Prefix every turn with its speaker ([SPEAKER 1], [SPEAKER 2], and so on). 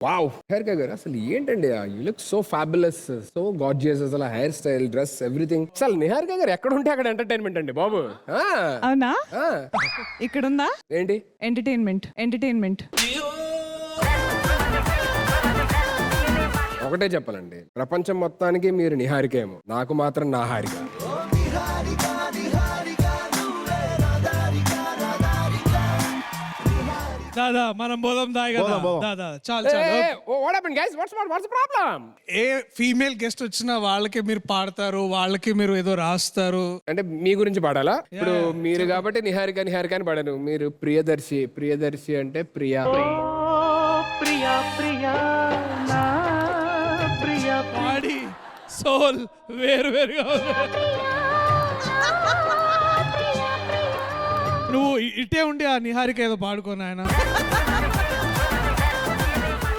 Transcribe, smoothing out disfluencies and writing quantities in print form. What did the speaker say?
[SPEAKER 1] Wow Niharika గారు అసలు ఏంటండి you look so fabulous, so gorgeous, అసలు హెయిర్ స్టైల్, డ్రెస్, ఎవ్రీథింగ్. అసలు నిహారిక గారు ఎక్కడ ఉంటే అక్కడ ఎంటర్టైన్మెంట్ అండి బాబు. ఆ,
[SPEAKER 2] అవునా?
[SPEAKER 1] ఆ.
[SPEAKER 2] ఇక్కడుందా
[SPEAKER 1] ఏంటి
[SPEAKER 2] ఎంటర్టైన్మెంట్?
[SPEAKER 1] ఒకటే చెప్పాలండి, ప్రపంచం మొత్తానికి మీరు నిహారిక ఏమో, నాకు మాత్రం నా హారిక.
[SPEAKER 3] దాదా మనం పోదాం దాయి కదా దాదా చాలు చాలు. ఏ ఫీమేల్ గెస్ట్ వచ్చినా వాళ్ళకి మీరు పాడతారు, వాళ్ళకి మీరు ఏదో రాస్తారు.
[SPEAKER 1] అంటే మీ గురించి పాడాలా? ఇప్పుడు మీరు కాబట్టి నిహారిక నిహారిక అని పాడాను. మీరు ప్రియదర్శి, ప్రియదర్శి అంటే ప్రియా.
[SPEAKER 3] బాడీ సోల్ వేరు వేరుగా నువ్వు ఇటే ఉండి ఆ నిహారిక ఏదో పాడుకోను ఆయన.